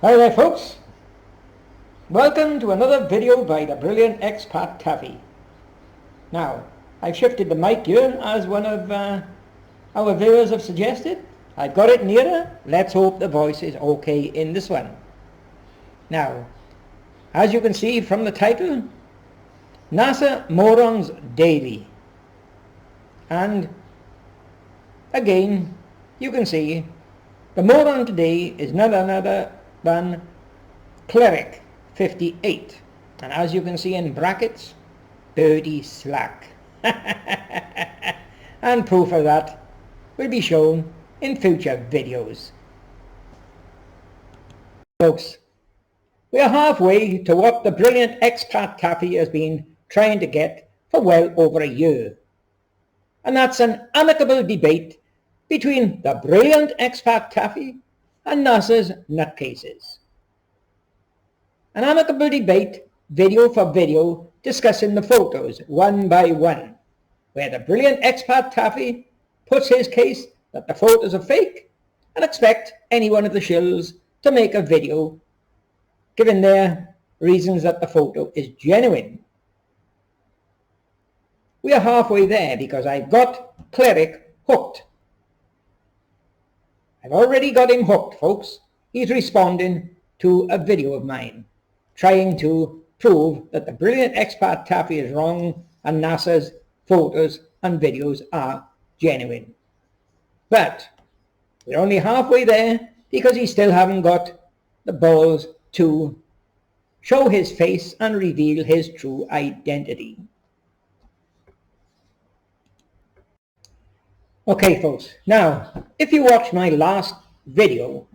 Hi there folks, welcome to another video by the brilliant expat Taffy. Now, I've shifted the mic here as one of our viewers have suggested. I've got it nearer, let's hope the voice is okay in this one. Now, as you can see from the title, NASA Morons Daily. And again, you can see the moron today is none other than Cleric 58, and as you can see in brackets, dirty slack. And proof of that will be shown in future videos. Folks, we are halfway to what the brilliant expat Taffy has been trying to get for well over a year, and that's an amicable debate between the brilliant expat Taffy and NASA's nutcases. An amicable debate, video for video, discussing the photos one by one, where the brilliant expat Taffy puts his case that the photos are fake and expect any one of the shills to make a video giving their reasons that the photo is genuine. We are halfway there because I've got Cleric hooked. I've already got him hooked, folks. He's responding to a video of mine, trying to prove that the brilliant expat Taffy is wrong and NASA's photos and videos are genuine. But we're only halfway there because he still haven't got the balls to show his face and reveal his true identity. Okay folks, now if you watch my last video,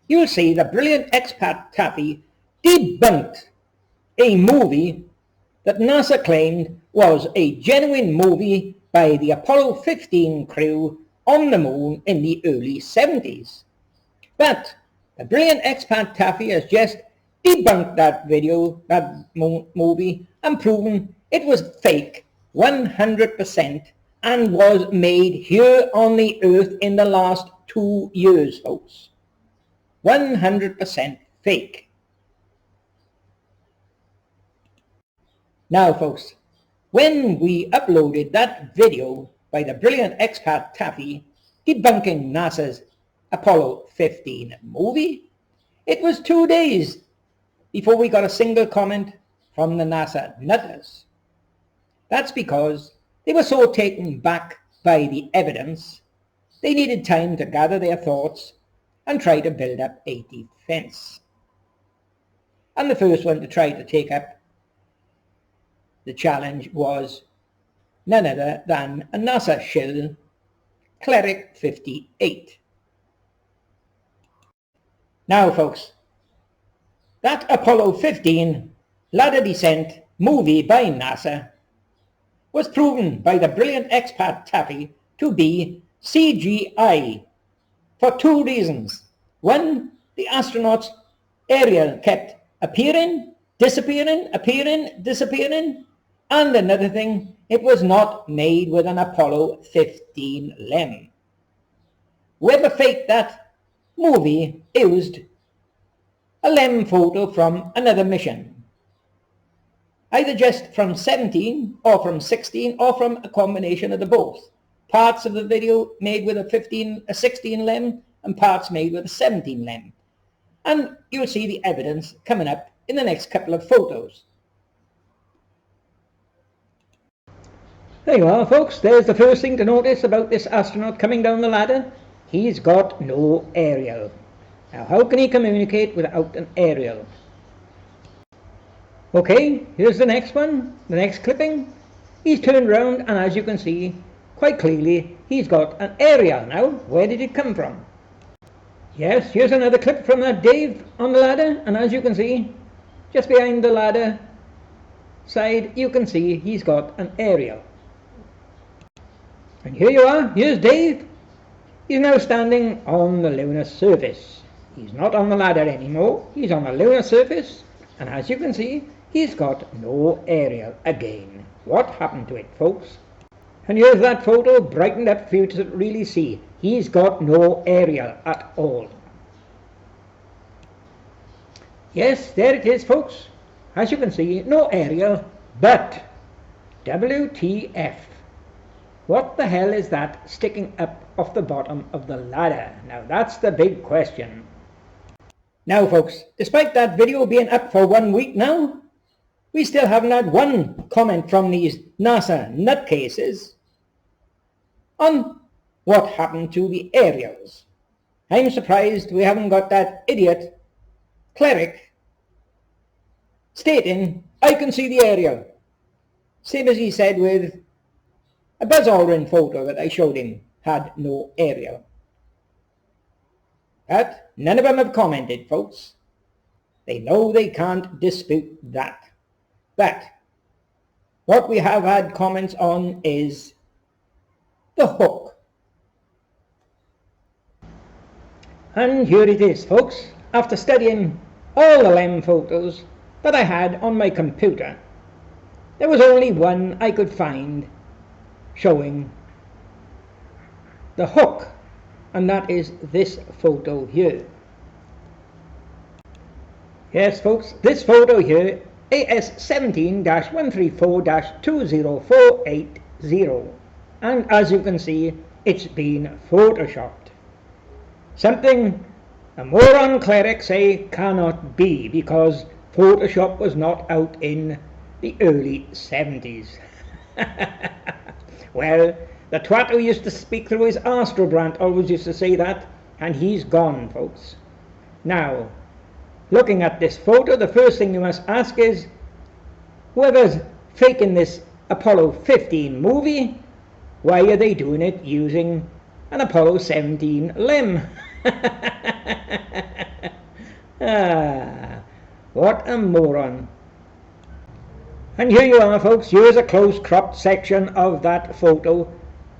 you'll see the brilliant expat Taffy debunked a movie that NASA claimed was a genuine movie by the Apollo 15 crew on the moon in the early 70s. But the brilliant expat Taffy has just debunked that video, that movie, and proven it was fake 100%. And was made here on the earth in the last 2 years, folks. 100% fake. Now, folks, when we uploaded that video by the brilliant expat Taffy debunking NASA's Apollo 15 movie, it was 2 days before we got a single comment from the NASA nutters. That's because they were so taken back by the evidence, they needed time to gather their thoughts and try to build up a defense. And the first one to try to take up the challenge was none other than a NASA shill, Cleric 58. Now folks, that Apollo 15 ladder descent movie by NASA was proven by the brilliant expat Taffy to be CGI for 2 reasons. One, the astronauts' aerial kept appearing, disappearing, appearing, disappearing, and another thing, it was not made with an Apollo 15 lem. Whoever faked that movie used a lem photo from another mission, either just from 17 or from 16 or from a combination of the both. Parts of the video made with a 16 lem and parts made with a 17 lem. And you'll see the evidence coming up in the next couple of photos. There you are folks, there's the first thing to notice about this astronaut coming down the ladder. He's got no aerial. Now how can he communicate without an aerial? Okay, here's the next one, the next clipping. He's turned around and as you can see, quite clearly, he's got an aerial now. Where did it come from? Yes, here's another clip from that Dave on the ladder, and as you can see, just behind the ladder side, you can see he's got an aerial. And here you are, here's Dave. He's now standing on the lunar surface. He's not on the ladder anymore, he's on the lunar surface, and as you can see, he's got no aerial again. What happened to it, folks? And here's that photo brightened up for you to really see. He's got no aerial at all. Yes, there it is, folks. As you can see, no aerial, but WTF. What the hell is that sticking up off the bottom of the ladder? Now that's the big question. Now folks, despite that video being up for 1 week now, we still haven't had one comment from these NASA nutcases on what happened to the aerials. I'm surprised we haven't got that idiot Cleric stating, I can see the aerial. Same as he said with a Buzz Aldrin photo that I showed him had no aerial. But none of them have commented, folks. They know they can't dispute that. But what we have had comments on is the hook. And here it is, folks. After studying all the LEM photos that I had on my computer, there was only one I could find showing the hook, and that is this photo here. Yes, folks, this photo here, AS17-134-20480, and as you can see, it's been photoshopped. Something a moron cleric say cannot be, because Photoshop was not out in the early 70s. Well, the twat who used to speak through his Astrobrand always used to say that, and he's gone, folks. Now, looking at this photo, the first thing you must ask is, whoever's faking this Apollo 15 movie, why are they doing it using an Apollo 17 LEM? What a moron. And here you are, folks. Here's a close cropped section of that photo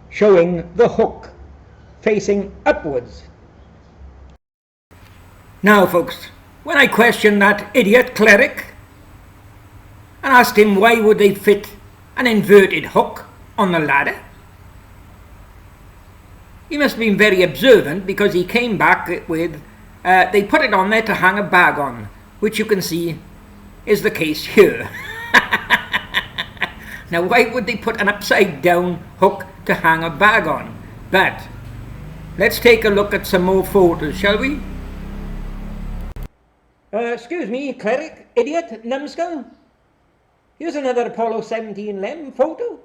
showing the hook facing upwards. Now, folks, when I questioned that idiot Cleric and asked him why would they fit an inverted hook on the ladder, he must have been very observant, because he came back with, they put it on there to hang a bag on, which you can see is the case here. Now, why would they put an upside down hook to hang a bag on? But let's take a look at some more photos, shall we? Excuse me, Cleric, idiot, numbskull. Here's another Apollo 17 LEM photo.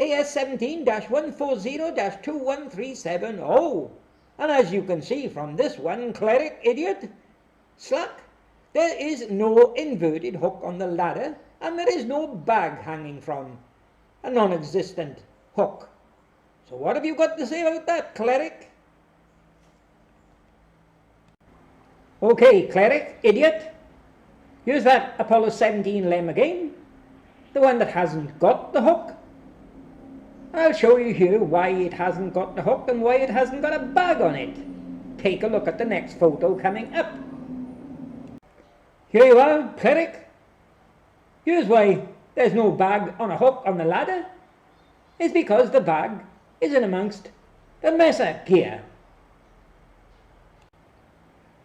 AS17-140-2137. Oh, and as you can see from this one, Cleric, idiot, slack, there is no inverted hook on the ladder, and there is no bag hanging from a non-existent hook. So what have you got to say about that, Cleric? Okay, Cleric, idiot, here's that Apollo 17 LEM again, the one that hasn't got the hook. I'll show you here why it hasn't got the hook and why it hasn't got a bag on it. Take a look at the next photo coming up. Here you are, Cleric. Here's why there's no bag on a hook on the ladder. It's because the bag is in amongst the Mesa gear.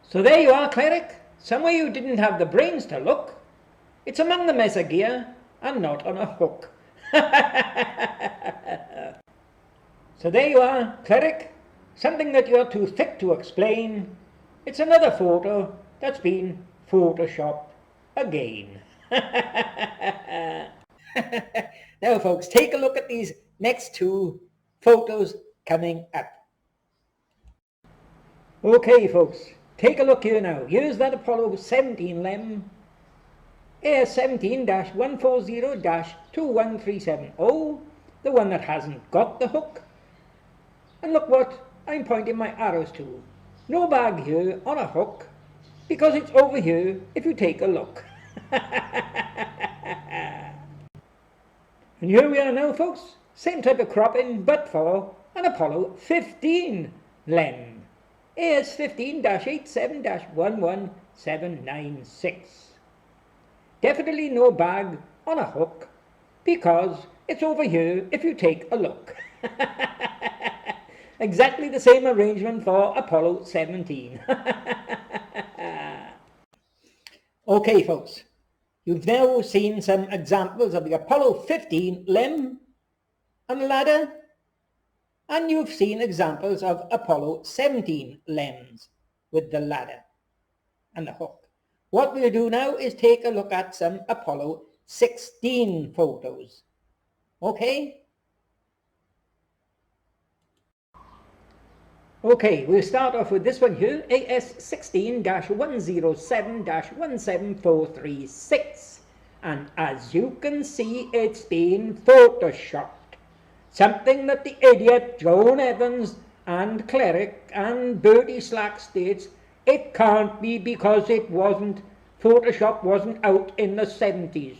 So there you are, Cleric. Somewhere you didn't have the brains to look. It's among the Mesa gear and not on a hook. So there you are, Cleric. Something that you're too thick to explain. It's another photo that's been photoshopped again. Now, folks, take a look at these next two photos coming up. Okay, folks, take a look here now. Here's that Apollo 17 LEM, AS17-140-2137. Oh, the one that hasn't got the hook. And look what I'm pointing my arrows to. No bag here on a hook, because it's over here if you take a look. And here we are now, folks. Same type of cropping, but for an Apollo 15 LEM. AS15-87-11796. Definitely no bag on a hook, because it's over here if you take a look. Exactly the same arrangement for Apollo 17. Okay folks, you've now seen some examples of the Apollo 15 limb and ladder, and you've seen examples of Apollo 17 limbs with the ladder and the hook. What we'll do now is take a look at some Apollo 16 photos. Okay? Okay, we'll start off with this one here, AS16-107-17436. And as you can see, it's been photoshopped. Something that the idiot Joan Evans and Cleric and Bertie Slack states it can't be because Photoshop wasn't out in the 70s.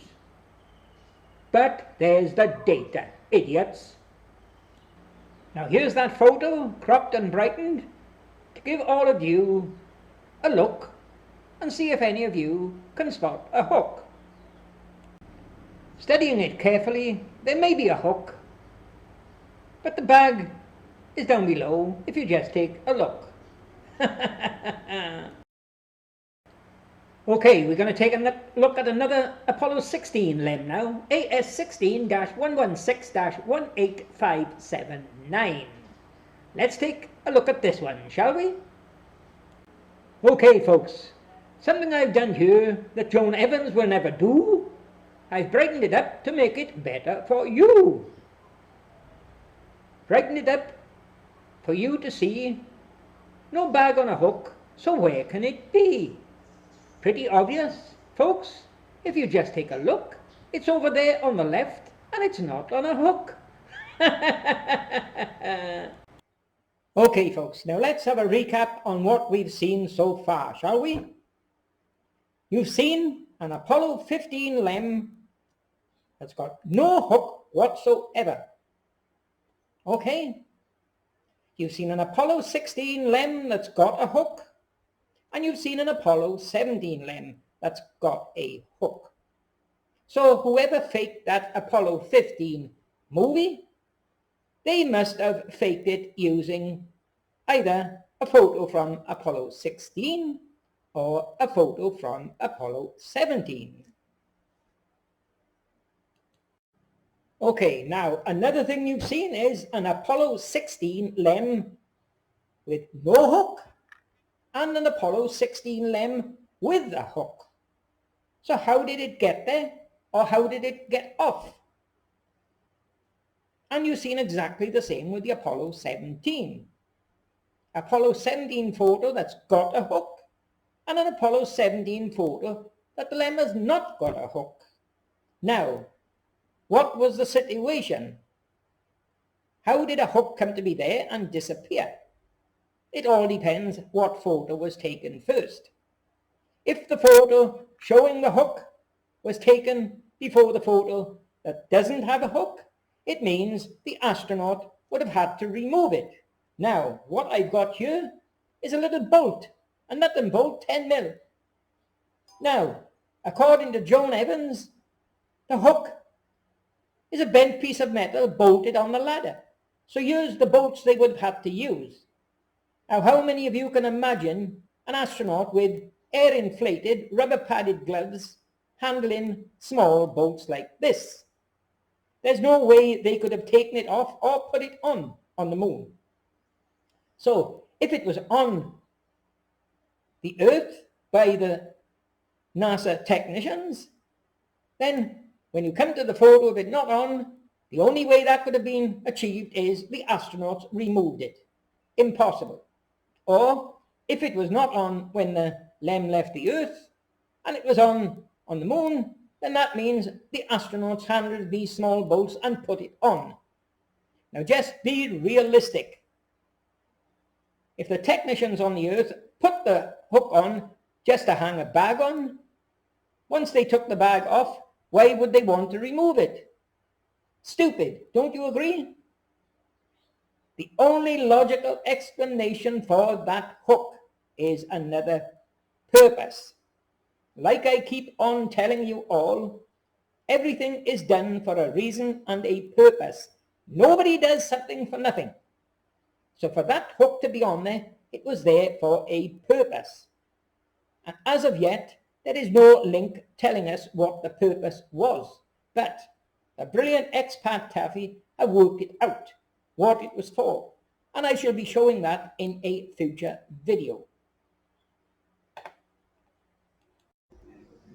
But there's the data, idiots. Now here's that photo, cropped and brightened, to give all of you a look and see if any of you can spot a hook. Studying it carefully, there may be a hook, but the bag is down below if you just take a look. Okay, we're going to take a look at another Apollo 16 limb now, AS16-116-18579. Let's take a look at this one, shall we? Okay folks, something I've done here that Joan Evans will never do, I've brightened it up to make it better for you. Brightened it up for you to see. No bag on a hook, so where can it be? Pretty obvious, folks. If you just take a look, it's over there on the left, and it's not on a hook. Okay, folks, now let's have a recap on what we've seen so far, shall we? You've seen an Apollo 15 limb that's got no hook whatsoever. Okay? You've seen an Apollo 16 limb that's got a hook. And you've seen an Apollo 17 limb that's got a hook. So whoever faked that Apollo 15 movie, they must have faked it using either a photo from Apollo 16 or a photo from Apollo 17. Okay, now another thing you've seen is an Apollo 16 limb with no hook and an Apollo 16 limb with a hook. So how did it get there, or how did it get off? And you've seen exactly the same with the Apollo 17. Apollo 17 photo that's got a hook, and an Apollo 17 photo that the limb has not got a hook. Now, what was the situation? How did a hook come to be there and disappear? It all depends what photo was taken first. If the photo showing the hook was taken before the photo that doesn't have a hook, it means the astronaut would have had to remove it. Now, what I've got here is a little bolt, a nut and bolt 10mm. Now, according to Joan Evans, the hook is a bent piece of metal bolted on the ladder. So here's the bolts they would have had to use. Now, how many of you can imagine an astronaut with air-inflated, rubber-padded gloves handling small bolts like this? There's no way they could have taken it off or put it on the moon. So, if it was on the Earth by the NASA technicians, then when you come to the photo of it not on, the only way that could have been achieved is the astronauts removed it. Impossible. Or if it was not on when the limb left the Earth and it was on the moon, then that means the astronauts handled these small bolts and put it on. Now just be realistic. If the technicians on the Earth put the hook on just to hang a bag on, once they took the bag off, why would they want to remove it? Stupid, don't you agree? The only logical explanation for that hook is another purpose. Like I keep on telling you all, everything is done for a reason and a purpose. Nobody does something for nothing. So for that hook to be on there, it was there for a purpose. And as of yet, There is no link telling us what the purpose was, but the brilliant expat Taffy have worked it out, what it was for, and I shall be showing that in a future video.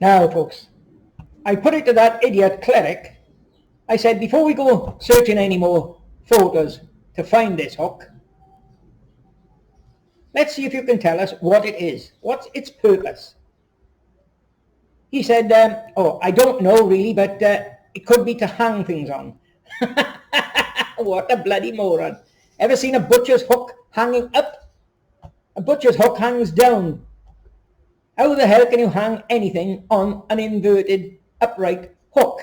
Now folks, I put it to that idiot Cleric. I said, before we go searching any more photos to find this hook, let's see if you can tell us what it is. What's its purpose? He said, oh, I don't know really, but it could be to hang things on. What a bloody moron. Ever seen a butcher's hook hanging up? A butcher's hook hangs down. How the hell can you hang anything on an inverted upright hook?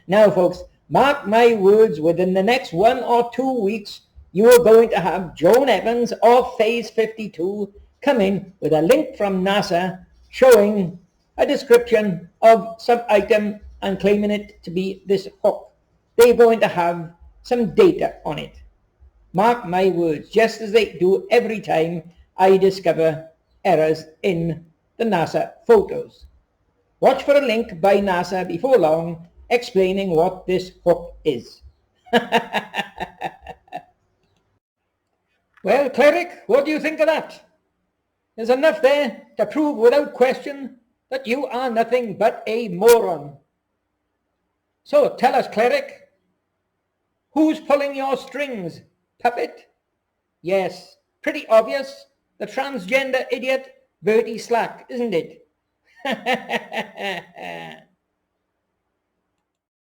Now folks, mark my words, within the next 1 or 2 weeks, you are going to have Joan Evans of Phase 52 come in with a link from NASA showing a description of some item and claiming it to be this hook. They're going to have some data on it. Mark my words, just as they do every time I discover errors in the NASA photos. Watch for a link by NASA before long explaining what this hook is. Well, Cleric, what do you think of that? There's enough there to prove without question that you are nothing but a moron. So tell us, Cleric, who's pulling your strings, puppet? Yes, pretty obvious. The transgender idiot Bertie Slack, isn't it?